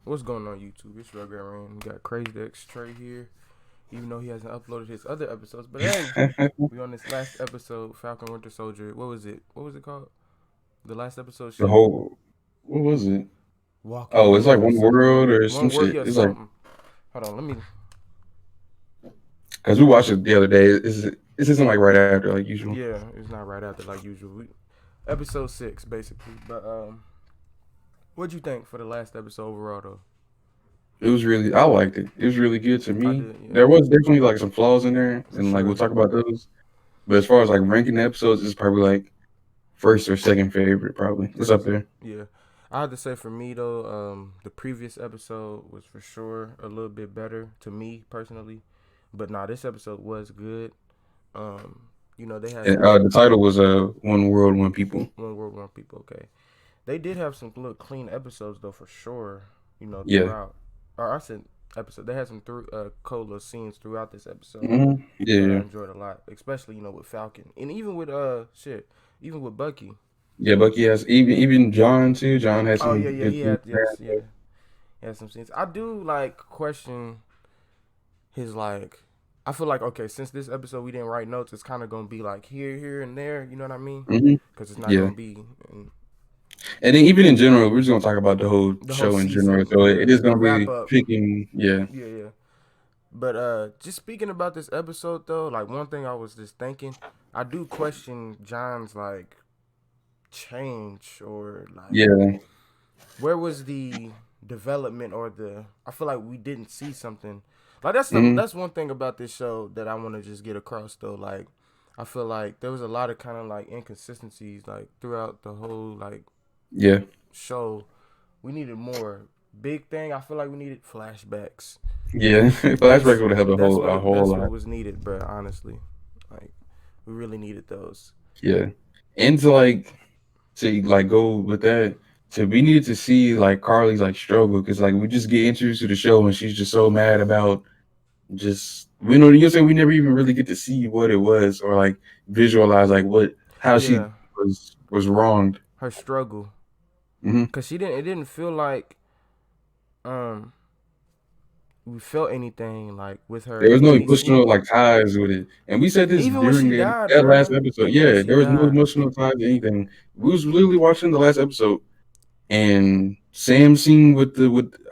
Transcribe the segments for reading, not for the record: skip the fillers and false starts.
What's going on YouTube? It's Rugrat Rain. We got CrazedxTrey here, even though he hasn't uploaded his other episodes. But hey, we on this last episode, Falcon Winter Soldier. What was it? What was it called? The last episode The shit. whole what was it? Walking Oh, it's like Dead or One something. World or some One word, shit. yeah, It's like something. Hold on, let me. because we watched it the other day. This isn't like right after like usual. Yeah, it's not right after like usual. Episode 6 basically. But what'd you think for the last episode overall though? It was really I liked it. It was really good to I me. did, yeah, There was definitely like some flaws in there, for and like we'll sure. talk about those. But as far as like ranking the episodes, it's probably like first or second favorite. Probably it's up Crazy. there. Yeah. I have to say for me though, the previous episode was for sure a little bit better to me personally. But nah, this episode was good. They had And some the title was One World, One People. one world one people, okay. They did have some little clean episodes though for sure, Yeah. throughout. Or I said episode. They had some cool little scenes throughout this episode Yeah, that I yeah, enjoyed a lot, especially, with Falcon. And even with even with Bucky. yeah. Bucky has even John too. John had Oh some yeah, yeah, good he scenes had there. yes, yeah. He had some scenes. I do like question his like. I feel like okay, since this episode we didn't write notes, it's kind of gonna be like here, and there. You know what I mean? Because it's not Yeah. gonna be in And then even in general, we're just gonna talk about the whole the whole show in general. season. So it Yeah, is the gonna wrap be up. picking, yeah, Yeah, yeah. But just speaking about this episode though, like one thing I was just thinking, I do question John's like change or like yeah, where was the development or the I feel like we didn't see something like hmm that's one thing about this show that I want to just get across though. Like I feel like there was a lot of kind of like inconsistencies like throughout the whole like yeah, show. We needed more. Big thing, I feel like we needed flashbacks. yeah. Flashback That's would have helped a whole that's what lot. was needed, bro. Honestly, like we really needed those. Yeah, and to go with that. So we needed to see like Carly's like struggle because like we just get introduced to the show and she's just so mad about just we know you're saying we never even really get to see what it was or like visualize like what how she Yeah, was wronged. her struggle, hmm cause she didn't. It didn't feel like um we felt anything like with her There was in no any emotional scene. like ties with it, and we said this Even when during she died, that last bro. episode. Even when Yeah, she there was no died. emotional ties to anything. We was literally watching the last episode, and Sam's scene with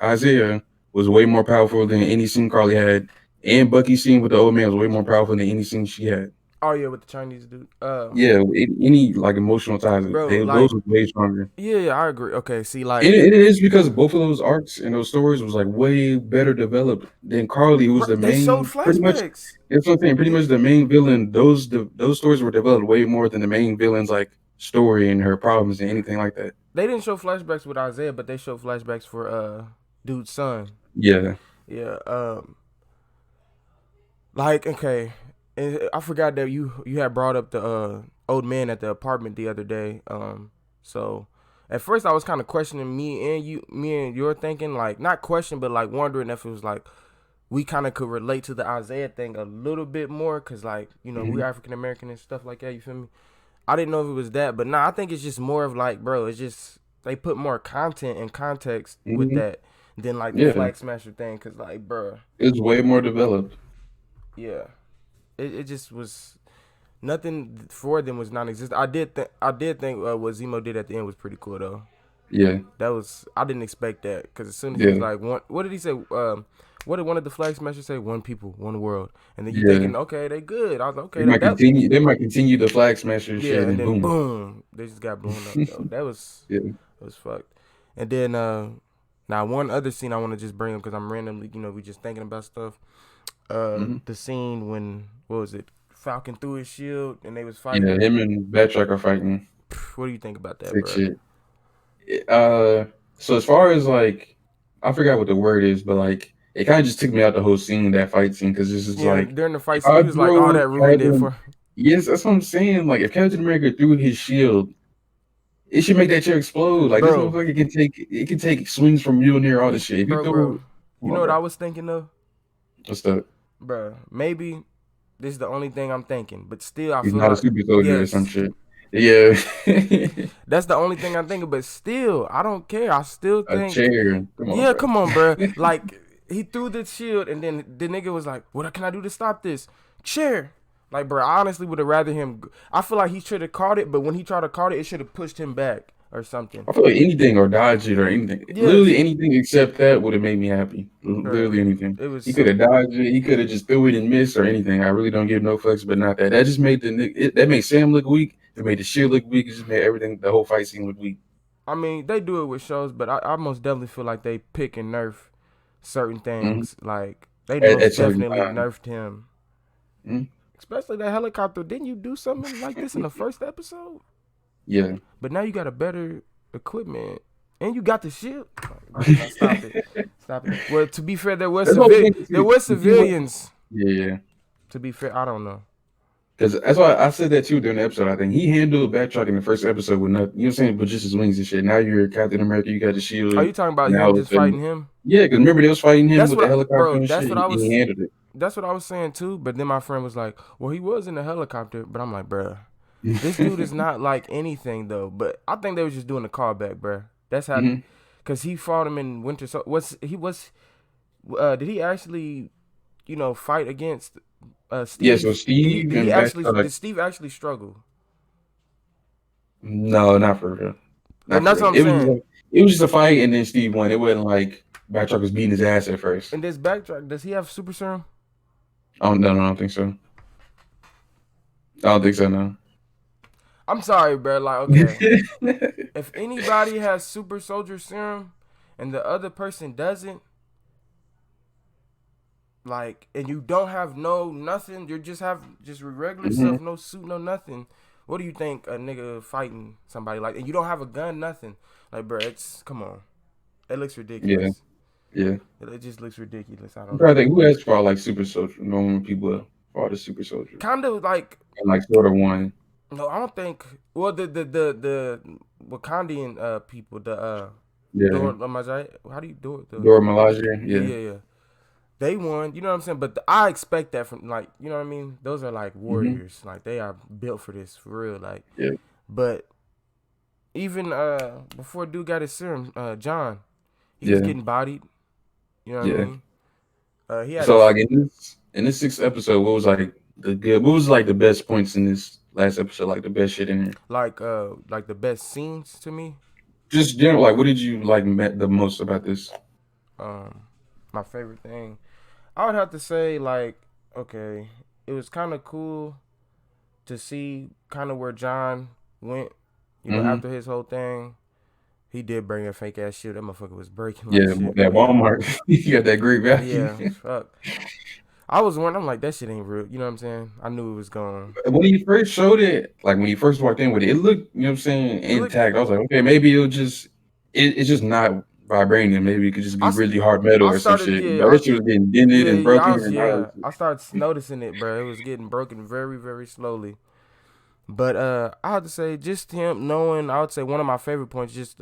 Isaiah was way more powerful than any scene Carly had, and Bucky's scene with the old man was way more powerful than any scene she had. Oh yeah, with the Chinese dude. Yeah, any like emotional ties, Bro, those like were way stronger. yeah, I agree. Okay, see, And like, it is because both of those arcs and those stories was like way better developed than Carly, who was bro, the they showed main, pretty much. flashbacks. That's what I'm saying. Pretty much the main villain. Those stories were developed way more than the main villain's like story and her problems and anything like that. They didn't show flashbacks with Isaiah, but they showed flashbacks for dude's son. Yeah. Yeah. Like okay, and I forgot that you had brought up the old man at the apartment the other day. So at first I was kind of questioning me and your thinking, like not question, but like wondering if it was like we kind of could relate to the Isaiah thing a little bit more, cause like we hmm African American and stuff like that. You feel me? I didn't know if it was that, but nah, I think it's just more of like, bro, it's just they put more content and context with hmm that than like the Yeah. Flag Smasher thing, cause like, bro, It's way more developed. yeah, it just was nothing for them was non-existent. I did think what Zemo did at the end was pretty cool though. Yeah. That was I didn't expect that because as soon as he was Yeah. like, what did he say? What did one of the Flag Smashers say? One people, one world. And then you Yeah. thinking, okay, they good. I was like, They okay, might that continue. They might continue the flag smasher yeah. shit, And and then boom. boom, they just got blown up though. That was Yeah. it was fucked. And then now one other scene I want to just bring up because I'm randomly, we just thinking about stuff. hmm The scene when what was it? Falcon threw his shield and they was Yeah. fighting. Him and Batroc are fighting. What do you think about that, Sick bro? shit. Uh, so as far as like, I forgot what the word is, but like, it kind of just took me out the whole scene, that fight scene, because this is Yeah, like, during the fight if scene, I he was like, "Oh, throw that ruined it Captain, for." yes, that's what I'm saying. Like, if Captain America threw his shield, it should make that chair explode. Like this Bro, motherfucker can take swings from Mjolnir, all this shit. If you bro. throw, come You on, know what bro, I was thinking of, what's that? bro? Maybe this is the only thing I'm thinking, but still, I He's feel not a like super soldier or some yes, shit. Yeah. That's the only thing I'm thinking. But still, I don't care. I still A think, chair. Come on, yeah, bro. come on, bro. Like he threw the shield, and then the nigga was like, "What can I do to stop this?" Chair. Like, bro, I honestly would have rather him. I feel like he should have caught it, but when he tried to caught it, it should have pushed him back or something. I feel like anything or dodge it or anything. Literally Yes, anything except that would have made me happy. bro. Literally anything. It was He could so. have dodged it. He could have just threw it and missed or anything. I really don't give no fucks, but not that. That just made that made Sam look weak. It made the shield look weak. It just made everything, the whole fight scene look weak. I mean, they do it with shows, but I most definitely feel like they pick and nerf certain Mm-hmm. things. Like they At most certain definitely time. nerfed him. Mhm. Especially that helicopter. Didn't you do something like this in the first episode? Yeah. But now you got a better equipment. And you got the ship. Bro, now stop it. Stop it. Well, to be fair, That's what I was thinking there too. were If you want, civilians. yeah. To be fair, I don't know. Because that's why I said that too during the episode. I think he handled backtrack in the first episode with nothing, you know what I'm saying, but just his wings and shit. Now you're Captain America, you got the Are shield. you talking about Now him all of a just sudden, fighting him? yeah, because remember they was fighting him That's with what the helicopter and that's shit. what I He was handled it. that's what I was saying too. But then my friend was like, "Well, he was in a helicopter," but I'm like, "Bruh, this dude is not like anything though." But I think they was just doing the callback, bruh. That's how, Hmm. cause he fought him in Winter. So did he actually, fight against Yeah, so Steve? Steve and backtrack. Did Steve actually struggle? No, not for real. And Not for that's what real. I'm saying. It was just a fight and then Steve won. It wasn't like backtrack was beating his ass at first. And this backtrack, does he have super serum? I don't think so. I don't think so, no. I'm sorry, bro. Like, okay, if anybody has super soldier serum and the other person doesn't, like, and you don't have no nothing, you just have just regular Hmm. stuff, no suit, no nothing. What do you think a nigga fighting somebody like, and you don't have a gun, nothing? Like, bro, it's come on, it looks Yeah, ridiculous. yeah. It just looks ridiculous. I I'm don't trying to know. think who has fought like super soldier, normal people fought as super soldiers. Kind of like And like sort of won. no, I don't think. Well, the Wakandian people, the Yeah. Dora Lamajai, how do you do it? Dora Milaje, Yeah, yeah. yeah, yeah. They won. You know what I'm saying? But I expect that from like, you know what I mean? Those are like Hmm. warriors. Like they are built for this for real. Like, Yeah. but even before dude got his serum, John, he was Yeah. getting bodied. You know what I Yeah. mean? He had So his like in this sixth episode, what was like the best points in this last episode, like the best shit in here? like the best scenes to me. Just general, like what did you like met the most about this? Um, my favorite thing, I would have to say like, okay, it was kind of cool to see kind of where John went. Hmm. After his whole thing, he did bring a fake ass shit. That motherfucker was breaking like Yeah, shit. that But yeah, Walmart, you got that great value. yeah, fuck. I was wondering, I'm like, that shit ain't real. You know what I'm saying? I knew it was going. When he first showed it, like when he first walked in with it, it looked, you know what I'm saying, It looked. intact. I was like, okay, maybe it's just not vibranium. Maybe it could just I, be really hard metal I or some started. shit. Yeah, But that shit was getting dented and yeah. broken, and I was, I started noticing it, bro. It was getting broken very, very slowly. But I had to say, just him knowing, I would say one of my favorite points, just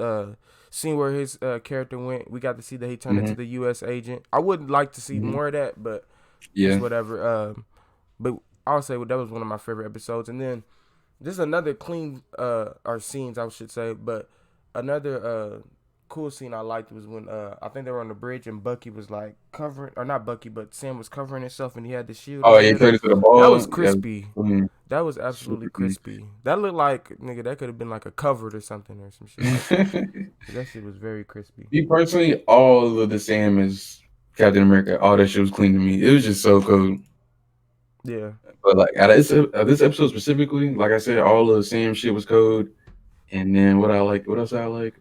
seeing where his character went. We got to see that he turned hmm into the U.S. agent. I would like to see hmm more of that, but it's yeah, whatever. But I would say that was one of my favorite episodes. And then just another clean or scenes, I should say. But another cool scene I liked was when I think they were on the bridge and Bucky was like covering, or not Bucky, but Sam was covering himself and he had the shield on oh, his yeah, he head. turned into the That was ball. Yeah, crispy. mm, That was absolutely super clean. crispy. That looked like nigga. That could have been like a covered or something or some shit. Like that shit was very crispy. Me personally, all of the Sam is Captain America. All that shit was clean to me. It was just so cool. Yeah, But like out of this episode specifically, like I said, all of the Sam shit was code. And then what else I like?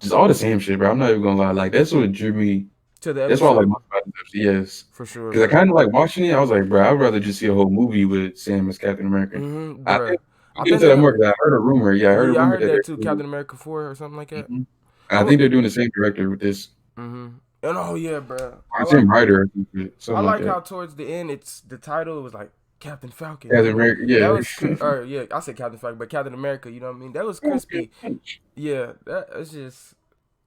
Just all the same shit, bro. I'm not even gonna lie. Like that's what drew me. to the That's why I like episode most about this episode. Yes, for sure, because I bro. kind of like watching it. I was like, bro, I'd rather just see a whole movie with Sam as Captain America. I Bruh. think I you get think into they're that gonna. more because I heard a rumor. Yeah, I heard a Yeah, I rumor heard that that they're too. doing. Captain America 4 or something like that. Mm-hmm. I I would. think they're doing the same director with this. And oh yeah, bro. Or same writer, or some shit, I something like like that. how towards the end it's the title was like Captain Falcon. Captain America, That yeah. was or yeah, I said Captain Falcon, but Captain America. You know what I mean? That was crispy. Yeah, that it's just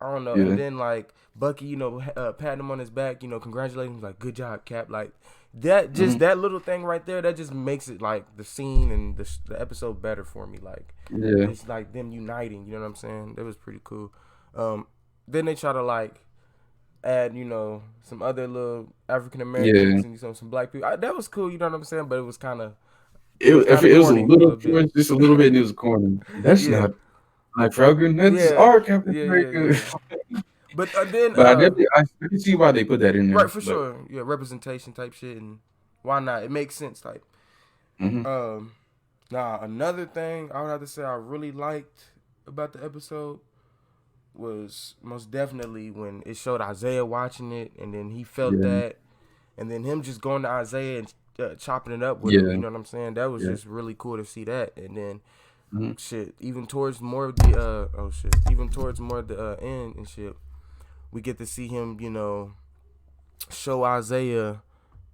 I don't know. And Yeah. then like Bucky, patting him on his back, congratulating him, like good job, Cap. Like that, just Mhm. that little thing right there, that just makes it like the scene and the episode better for me. Like Yeah. it's like them uniting. You know what I'm saying? That was pretty cool. Um, then they try to like add, some other little African Yeah. Americans and some black people. That was cool. You know what I'm saying? But it was kind of It was a corny a little little too bit. much, just a little bit, and it was corny. That's Yeah, not like Falcon. That's yeah, our Captain yeah, yeah, America. yeah. But then But I can see why they put that in right, there. for But sure. Yeah, representation type shit, and why not? It makes sense type. mhm. Um, another thing I would have to say I really liked about the episode was most definitely when it showed Isaiah watching it, and then he felt Yeah. that, and then him just going to Isaiah and chopping it up with him. You Yeah. know what I'm saying? That was Yeah. just really cool to see that, and then Mhm. shit, even towards more of the even towards more of the end and shit, we get to see him, show Isaiah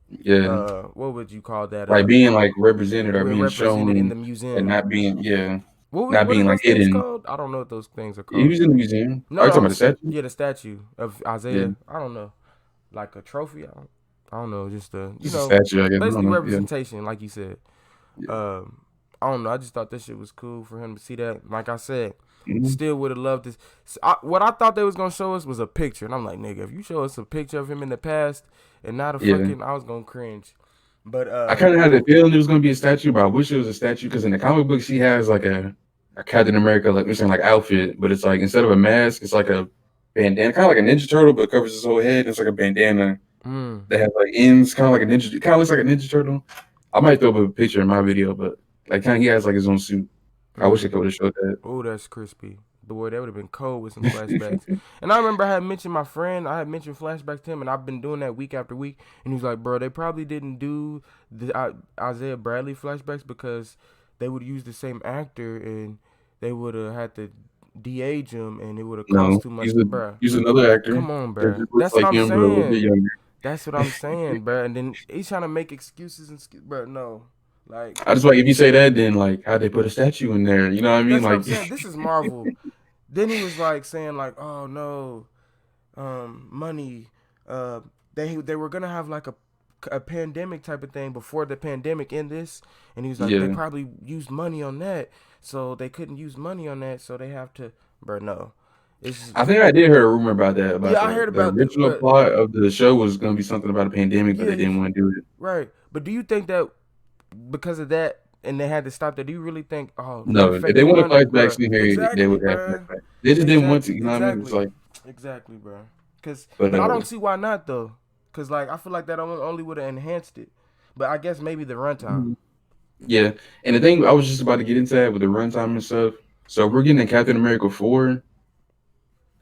Yeah. what would you call that? Like being like represented or being Represented in shown the and museum. not being, yeah, not What are being like those things hidden. called? I don't know what those things are He called. was in the museum. No, Are you no, talking about the statue? yeah, the statue of Yeah. Isaiah. I don't know, like a trophy. I don't know, just Just a statue, I guess. I don't basically know. Yeah. representation, like you said. Yeah. I don't know. I just thought this shit was cool for him to see that. Like I said, Mhm. still would have loved this. What I thought they was gonna show us was a picture, and I'm like, nigga, if you show us a picture of him in the past and not a Yeah. fucking, I was gonna cringe. But I kind of had a feeling it was going to be a statue, but I wish it was a statue because in the comic book she has like a Captain America, like we're saying, like outfit, but it's like instead of a mask, it's like a bandana, kind of like a Ninja Turtle, but covers his whole head. It's like a bandana that has like ends, kind of like a ninja, kind of looks like a Ninja Turtle. I might throw up a picture in my video, but like kind of he has like his own suit. I wish I could have showed that. Oh, that's crispy. Boy, that would have been cold with some flashbacks. And I remember I had mentioned I had mentioned flashbacks to him, and I've been doing that week after week. And he was like, bro, they probably didn't do the Isaiah Bradley flashbacks because they would use the same actor, and they would have had to de-age him, and it would have No, cost too much. Bruh, he's another actor come on, that bruh. just looks That's what like I'm him, but a little bit saying. younger. That's what I'm saying, bruh. And then he's trying to make excuses bruh, no. Like, I just like if you say that, then like how they put a statue in there, you know what I mean? that's what I'm Like, saying. This is Marvel. Then he was like saying like, "Oh no, money. Uh, they were gonna have like a pandemic type of thing before the pandemic in this, and he was like, they yeah. probably used money on that, so they couldn't use money on that, so they have to, bro. No, it's I think I did hear a rumor about that, about yeah, I heard the about that, original but plot of the show was gonna be something about a pandemic, but yeah, they didn't want to do it. right. But do you think that because of that, and they had to stop that? Do you really think, oh, they No, if they faking wanted money, flashbacks bro? in here, they Exactly, would have bro. flashbacks. They just didn't want to, Exactly, you know what I mean? It's exactly, like, exactly, bro. but But I don't see why not though, cause like I feel like that only would have enhanced it. But I guess maybe the runtime. yeah. And the thing I was just about to get into that with the runtime and stuff. So if we're getting a Captain America 4,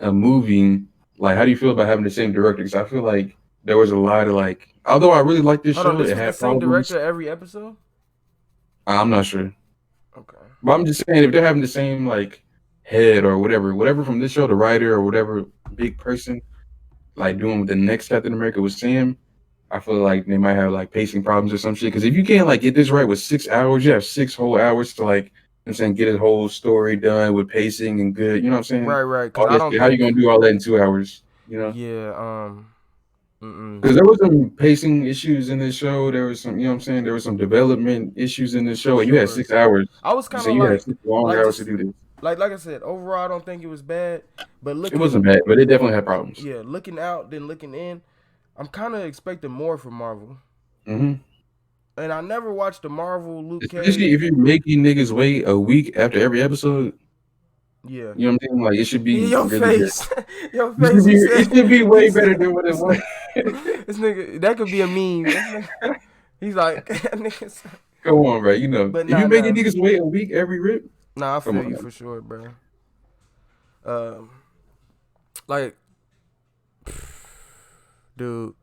a movie, like how do you feel about having the same director? Because I feel like there was a lot of like, although I really like this Hold on, show, this it was the had same problems. director every episode. I'm not sure. Okay. But I'm just saying, if they're having the same like head or whatever from this show, the writer or whatever big person, like doing what the next Captain America was Sam, I feel like they might have like pacing problems or some shit. Because if you can't like get this right with 6 hours, you have 6 whole hours to like, I'm saying, get a whole story done with pacing and good. You know what I'm saying? Right, right. Cause All I that don't shit. How you think. gonna do all that in 2 hours? You know? Yeah. Because there was some pacing issues in this show. There was some, you know what I'm saying? There was some development issues in this For show, and you had sure. 6 hours. I was You kind say of you had 6 long hours to just do this. like I said. Overall, I don't think it was bad. But It wasn't bad, but it definitely had problems. looking out, then looking in, I'm kind of expecting more from Marvel. Hmm. And I never watched the Marvel Luke Especially Cage. if you're making niggas wait a week after every episode. Yeah. You know what I'm saying? Like it should be Your really good. face, your face. He It said, should be he way better said, than what it was. this nigga. That could be a meme. This nigga, he's like, niggas. Come on, bro. You know, But if you nah, making nah, niggas wait a week every rip, nah. I come feel on, you man. for sure, bro. Um, like, dude,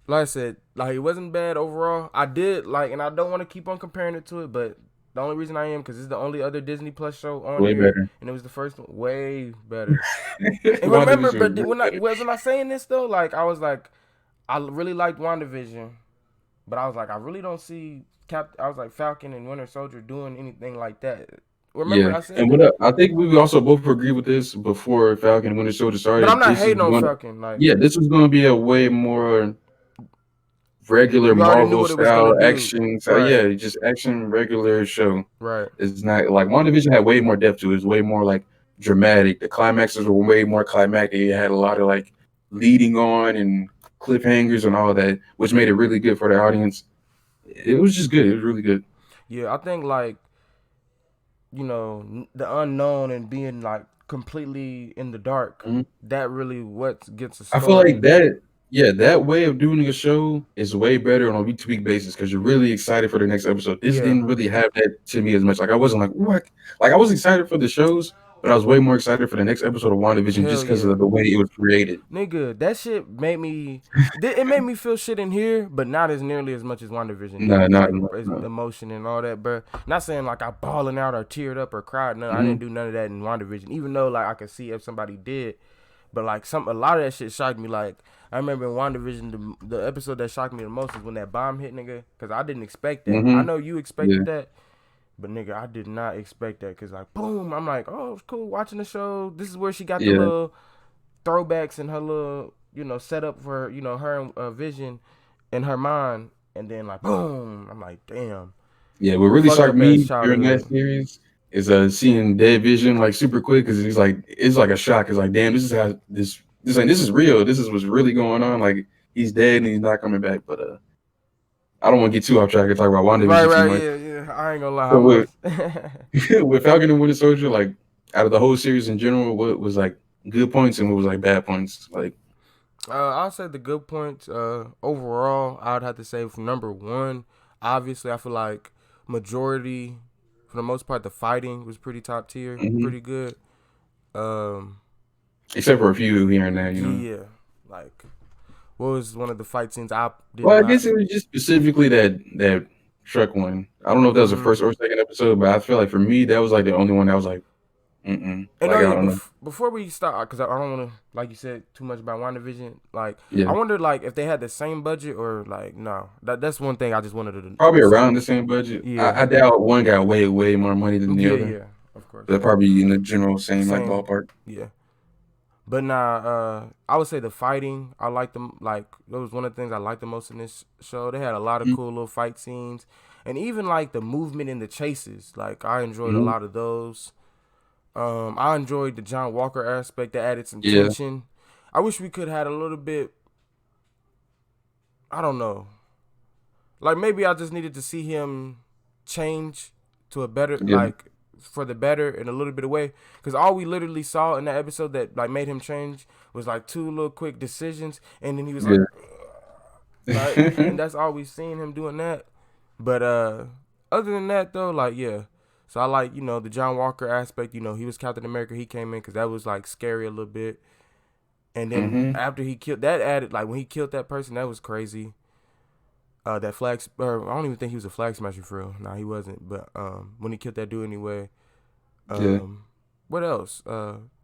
like I said, like it wasn't bad overall. I did like, and I don't want to keep on comparing it to it, but the only reason I am because it's the only other Disney Plus show on Way here, better. and it was the first one, way better. And remember, WandaVision was but way better. wasn't I saying this though? Like I was like, I really liked WandaVision, but I was like, I really don't see I was like Falcon and Winter Soldier doing anything like that. Remember Yeah, I said and that. I think we also both agree with this before Falcon and Winter Soldier But I'm started. not This is hating on going, Falcon. Like yeah, this was going to be a way more regular you already knew Marvel what it was gonna style do. action. So Right. yeah, just action regular show. Right. It's not like WandaVision had way more depth to it. It's way more like dramatic. The climaxes were way more climactic. It had a lot of like leading on and cliffhangers and all of that, which made it really good for the audience. It was just good. It was really good. Yeah, I think like the unknown and being like completely in the dark. Mhm. That really what gets a I feel story. like that, yeah, that way of doing a show is way better on a week to week basis because you're really excited for the next episode. This Yeah. didn't really have that to me as much. Like I wasn't like what, like I was excited for the shows, but I was way more excited for the next episode of WandaVision just Hell because yeah. of the way it was created. Nigga, that shit made me. It made me feel shit in here, but not as nearly as much as WandaVision No, did. not Like no. emotion and all that, bro. Not saying like I balling out or teared up or cried. No, I Hmm. didn't do none of that in WandaVision. Even though like I could see if somebody did, but like a lot of that shit shocked me. Like I remember in WandaVision, the episode that shocked me the most was when that bomb hit, nigga. Cause I didn't expect that. I Hmm. know you Yeah, expected that, but nigga, I did not expect that. Cause like boom, I'm like, oh, it's cool watching the show. This is where she got the yeah, little throwbacks in her little, setup for her Vision in her mind, and then like boom, I'm like, damn, yeah. What really fucked shocked up ass me during that childhood. series is seeing Dead Vision like super quick because it's like a shock. It's like damn, this is how this is real. This is what's really going on. Like he's dead and he's not coming back. But I don't want to get too off track and talk about Right, WandaVision too right, much. yeah, yeah. I ain't gonna lie, I So with was. with Falcon and Winter Soldier, like out of the whole series in general, what was like good points and what was like bad points? Like, I'll say the good points. Overall, I would have to say from number one. Obviously, I feel like majority, for the most part, the fighting was pretty top tier, mhm. pretty good. Um, Except for a few here and there, you know. yeah, like what was one of the fight scenes I did Well, I not. guess it was just specifically that truck one. I don't know if that was the Mm-hmm. first or second episode, but I feel like for me that was like the only one that was like, And like oh I yeah, don't know. before we start, because I don't want to, like you said, too much about WandaVision. Like I Yeah, wonder, like if they had the same budget or like no. That's one thing I just wanted probably to see. around the same budget. Yeah, I doubt one got way more money than the yeah, other. yeah. Of course, They're probably in the general same like same. ballpark. Yeah, but nah. I would say the fighting. I like them. Like that was one of the things I liked the most in this show. They had a lot of Mhm. cool little fight scenes, and even like the movement in the chases. Like I enjoyed a Mhm. lot of those. I enjoyed the John Walker aspect that added some Yeah, tension. I wish we could have had a little bit. I don't know. Like maybe I just needed to see him change to a better, yeah, like for the better in a little bit of way. Because all we literally saw in that episode that like made him change was like two little quick decisions, and then he was like, yeah. and that's all we seen him doing that. But other than that though, like yeah. So I like the John Walker aspect. He was Captain America. He came in because that was like scary a little bit. And then Hmm. after he killed that added like when he killed that person that was crazy. That or I don't even think he was a flag smasher for real. Nah, he wasn't. But when he killed that dude anyway. Yeah. What else?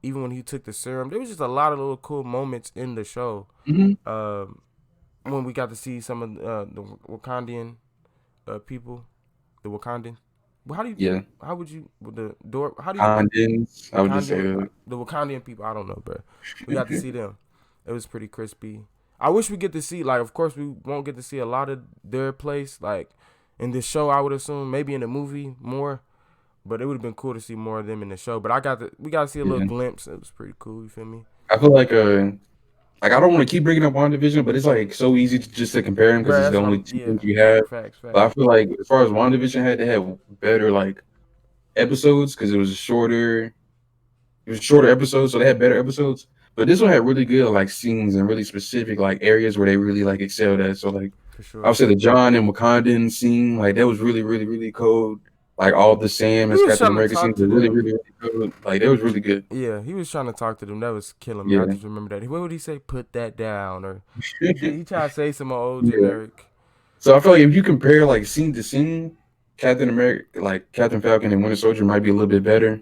Even when he took the serum, there was just a lot of little cool moments in the show. Hmm. Um, when we got to see some of the Wakandian people, the Wakandan. Well, how do you? Yeah. How would you with the door? How do you? Condens, I would just say Wakandian, that. the Wakandian people. I don't know, but we got to see them. It was pretty crispy. I wish we get to see like, of course, we won't get to see a lot of their place like in this show. I would assume maybe in the movie more, but it would have been cool to see more of them in the show. But we got to see a little Yeah. glimpse. It was pretty cool. You feel me? I feel like I don't want to keep bringing up WandaVision, but it's like so easy just to compare them because Bro, it's the that's what only I'm. two Yeah, things you have. facts, But I facts, feel like as far as WandaVision had, they had better like episodes because it was shorter episodes, so they had better episodes. But this one had really good like scenes and really specific like areas where they really like excelled at. So like for I would sure. say the John and Wakandan scene, like that was really, really, really cold. Like all the Sam He as was Captain trying to America scenes talk to were really, them. really, really cold. Like that was really good. Yeah, he was trying to talk to them. That was killing me. I Yeah. just remember that. What would he say? Put that down, or he tried to say some old Yeah. generic. So I feel like if you compare like scene to scene, Captain America, like Captain Falcon and Winter Soldier might be a little bit better,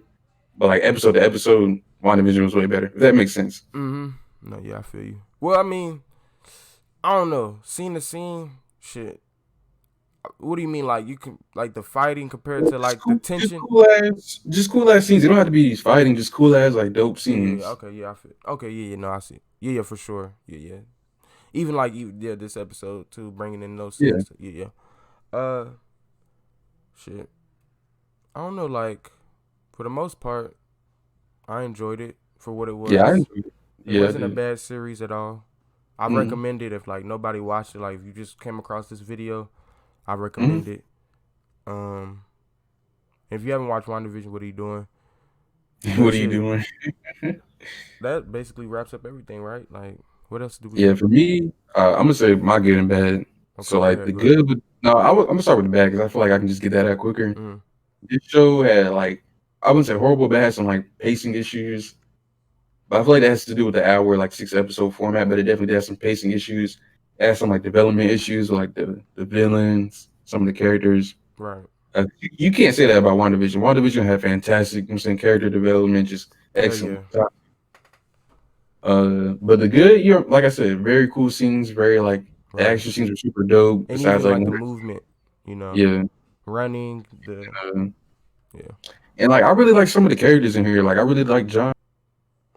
but like episode to episode, WandaVision was way better. If that makes sense. Mm-hmm. No, yeah, I feel you. Well, I mean, I don't know. Scene to scene, shit. What do you mean? Like you can like the fighting compared to like the tension? Just cool ass scenes. It don't have to be fighting. Just cool ass like dope Yeah. scenes. Okay. Yeah. I feel. Okay. Yeah. No. I see. Yeah. For sure. Yeah. Even like you. Yeah. This episode too, bringing in those Yeah, scenes. Uh. Shit. I don't know. Like for the most part, I enjoyed it for what it yeah, I was. enjoyed it. It Yeah, I wasn't a did. bad series at all. I Mm-hmm. recommend it if like nobody watched it. Like if you just came across this video, I Mm-hmm. recommend it. Um, if you haven't watched WandaVision, what are you doing? But What are you shit, doing? that basically wraps up everything, right? Like, what else do we? Yeah, for me, I'm gonna say my good and bad. Okay, So go like ahead, the go ahead. good, but no, I'm gonna start with the bad because I feel like I can just get that out quicker. Mm, This show had like I wouldn't say horrible, but it had some like pacing issues. But I feel like that has to do with the hour, like 6 episode format. But it definitely has some pacing issues. It has some like development issues, with, like the villains, some of the characters. right. You can't say that about WandaVision. WandaVision had fantastic, I'm saying character development, just Hell excellent. yeah. But the good, you're like I said, very cool scenes, very like the Right. action scenes were super dope. And Besides even like like the movement, you know, yeah, running the uh, yeah. and like I really like some of the characters in here. Like I really like John.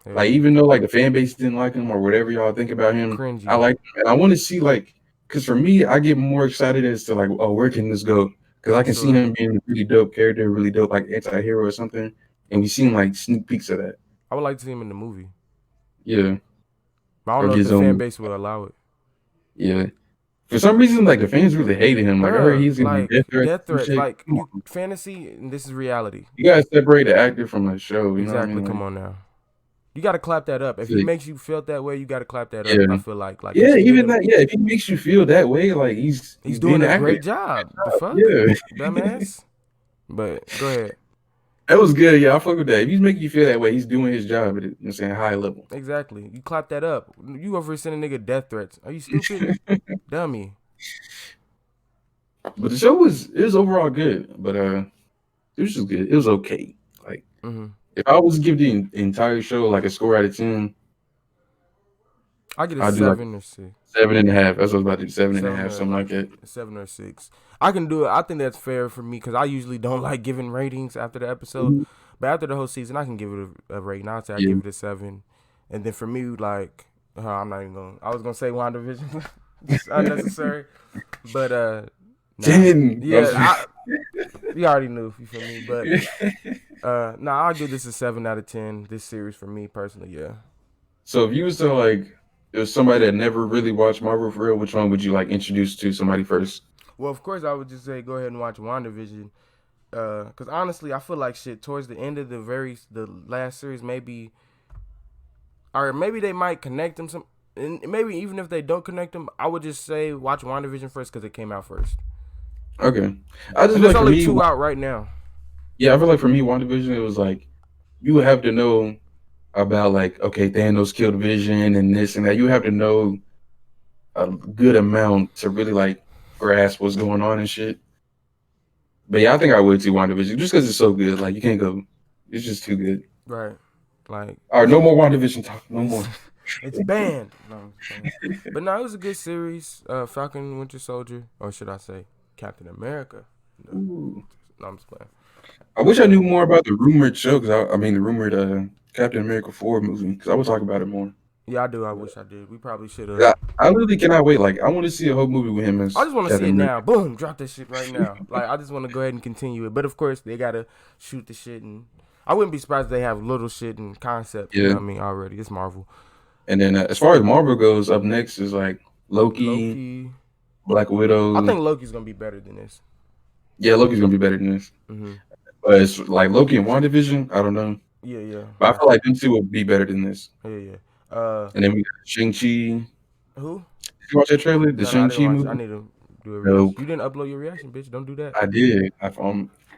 Hell Like yeah. even though like the fan base didn't like him or whatever y'all think about him, I Cringy. like him. And I want to see like, cause for me, I get more excited as to like, oh, where can this go? Cause I For can see sure. him being a really dope character, really dope like anti-hero or something. And we seen like sneak peeks of that. I would like to see him in the movie, Yeah, but I don't or know get if his the fan own. base will allow it. Yeah. For some reason, like the fans really hated him. Like I heard Bruh, he's gonna be like death threats death and threats, shit. like Come you on, fantasy, and this is reality. you gotta separate the actor from the show. You know what I Exactly. mean? Come Like, on now. You gotta clap that up. If he like, makes you feel that way, you gotta clap that up. I yeah, feel like you yeah, should give even him. that. Yeah, if he makes you feel that way, like He's he's being doing an a actor. great job. The fuck, Yeah, dumbass. But go ahead. that was good. Yeah, I fuck with that. If he's making you feel that way, he's doing his job at I'm saying high level. Exactly. You clap that up. You over here sending nigga death threats. Are you stupid, dummy? But the show was overall good. But it was just good. It was okay. Like Hmm. if I was to give the entire show like a score out of 10, I get a I'd do like 7 or 6. 7.5. That's what I was about to do. Seven and a Seven half, or something like like that. 7 or 6. I can do it. I think that's fair for me because I usually don't like giving ratings after the episode. Mhm. But after the whole season, I can give it a rating. I'd say I Yeah. give it a 7. And then for me, like, I'm not even going. I was gonna say WandaVision, just unnecessary. But nah, 10. yeah, you already knew. You feel me? But nah, I'll give this a 7 out of 10. This series for me personally, yeah. So if you was to like, there's somebody that never really watched Marvel for real, which one would you like introduce to somebody first? Well, of course, I would just say go ahead and watch WandaVision. Cause honestly, I feel like shit towards the end of the last series, maybe, or maybe they might connect them some, and maybe even if they don't connect them, I would just say watch WandaVision first because it came out first, Okay. I just and feel there's like for only me, 2 out right now. yeah, I feel like for me, WandaVision, it was like you would have to know about like, okay, Thanos killed Vision and this and that. You have to know a good amount to really like grasp what's going on and shit. But yeah, I think I would see WandaVision just because it's so good. Like you can't go. It's just too good. Right, like All right, no more WandaVision talk. No it's more. it's banned. No, I'm just playing. But no, it was a good series. Falcon Winter Soldier, or should I say Captain America? No, Ooh. no I'm just playing. I wish I knew more about the rumored show. Cause I mean, the rumored Captain America 4 movie. Because I would talk about it more. Yeah, I do. I wish I did. We probably should have. I literally cannot wait. Like, I want to see a whole movie with him I as just want to see Captain it America. now. Boom, drop that shit right now. Like I just want to go ahead and continue it. But of course, they gotta shoot the shit, and I wouldn't be surprised if they have little shit and concept. You know Yeah. what I mean? Already, it's Marvel. And then as far as Marvel goes, up next is like Loki, Loki. Black I Widow. think Loki's gonna be better than this. Yeah, Loki's gonna be better than this. Hmm. But it's like Loki and WandaVision. I don't know. Yeah. But I I feel feel. like them two will be better than this. Yeah. And then we got Shang-Chi. Who? Did you watch that trailer? The No, I didn't Shang-Chi watch it. I movie? need to do a reaction. Nope. You didn't upload your reaction, bitch. Don't do that. I did.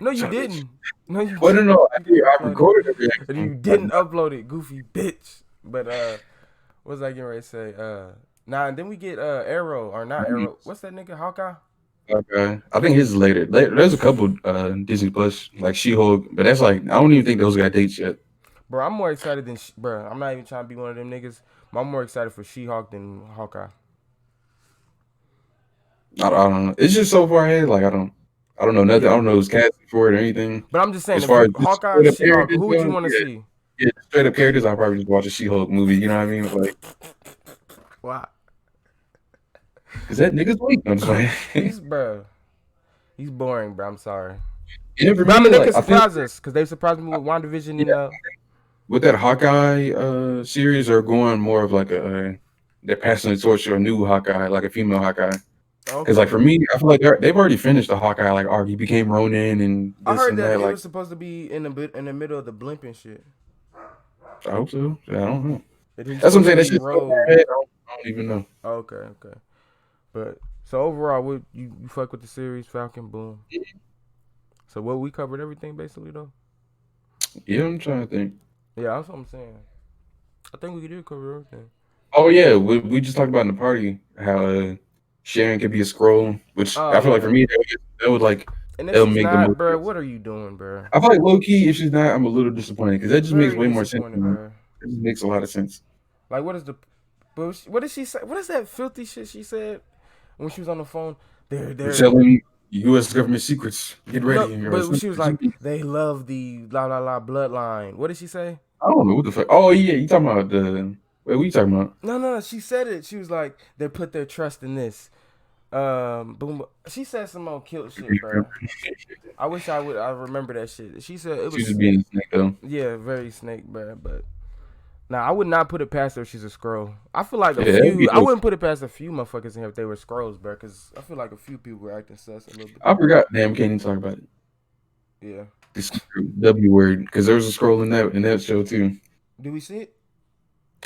No, you Son of a bitch. didn't. No, you Well, didn't. no, I You did. didn't I upload it. recorded a And you reaction. Like, didn't upload it, goofy bitch. But what was I getting ready to say? Nah, and then we get Arrow or not Arrow. What's that nigga Hawkeye? okay. I think his is later. There's a couple Disney Plus, like She-Hulk, but that's like, I don't even think those got dates yet. Bro, I'm more excited than bro. I'm not even trying to be one of them niggas. But I'm more excited for She-Hulk than Hawkeye. I don't know. It's just so far ahead. Like I don't know nothing. I Yeah. don't know who's casting for it or anything. But I'm just saying, As if far you as just Hawkeye, straight up She-Hulk, characters who would you go, want to yeah, see? yeah, straight up characters. I'll probably just watch a She-Hulk movie. You know what I mean? Like, Wow. cause that nigga's weak. I'm just like, He's bro. He's boring, bro. I'm sorry. and for But I me, mean, they like could I feel surprise us because they surprised me with WandaVision yeah, and with that Hawkeye series, are going more of like a they're passing the torch to a new Hawkeye, like a female Hawkeye. Because like okay. for me, I feel like they've already finished the Hawkeye like arc. He became Ronin and I this heard and that that. it Like was supposed to be in the middle of the blimp and shit. I hope so. Yeah, I don't know. That he's That's what I'm supposed to saying. That be shit's so far Rogue. ahead. I don't even know. Okay, okay. But so overall, you fuck with the series Falcon? Boom. So what we covered everything basically though. Yeah, I'm trying to think. Yeah, that's what I'm saying. I think we did cover everything. Oh yeah, we just talked about in the party how Sharon could be a scroll, which Oh I feel like for yeah. me that would like And if that would she's make the not, most bro, sense. what are you doing, bro? I feel like low key, if she's not, I'm a little disappointed because that just makes Very way more sense to disappointed, me. bro. It just makes a lot of sense. Like, what is the? But what did she say? What is that filthy shit she said when she was on the phone? We're They're selling U.S. government secrets. Get no, ready, or but something. she was like, they love the la la la bloodline. What did she say? I don't know what the fuck. Oh yeah, you talking about the? Wait, what you talking about? No, no, she said it. She was like, they put their trust in this. Boom. She said some more cute shit, bro. I wish I would. I remember that shit. She said it She was was, just being a snake though. yeah, very snake, bro. But now I would not put it past her if she's a scroll. I feel like a Yeah, that'd be few. I dope. wouldn't put it past a few motherfuckers in here if they were scrolls, bro. Because I feel like a few people were acting sus a little bit. I forgot. Damn, we can't even talk about it. Yeah. This W word because there was a scroll in that show too. Do we see it?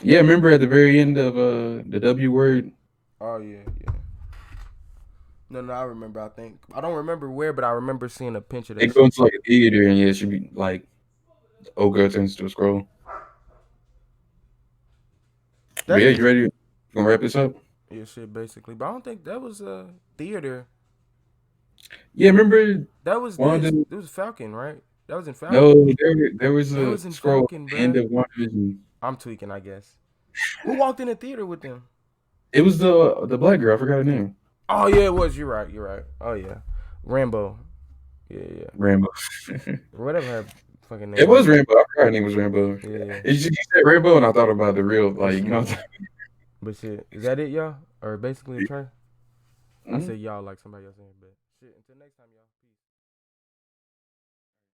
Yeah, remember at the very end of the W word, Oh yeah, yeah. No, no, I remember. I think I don't remember where, but I remember seeing a pinch of they that go shit. into like a theater and yeah, it should be like old girl turns to a scroll. But yeah, That you ready? You gonna wrap this up? yeah, shit, basically. But I don't think that was a theater. Yeah, remember That was Wanda? this. It was Falcon, right? That was in No, Falcon. there was That a was in scroll at Falcon, the end bruh. of WandaVision. I'm tweaking, I guess. Who walked in the theater with them? It was the black girl. I forgot her name. Oh yeah, it was. You're right. You're right. Oh yeah, Rambo. Yeah, yeah. Rambo. Or whatever her fucking It name was is. Rambo. I forgot her name was Rambo. Yeah. You said Rambo, and I thought about the real, The like you know. smoke. But shit, is that it, y'all? Or basically a try? I Mhm. said y'all like somebody else in, but shit. Until next time, y'all.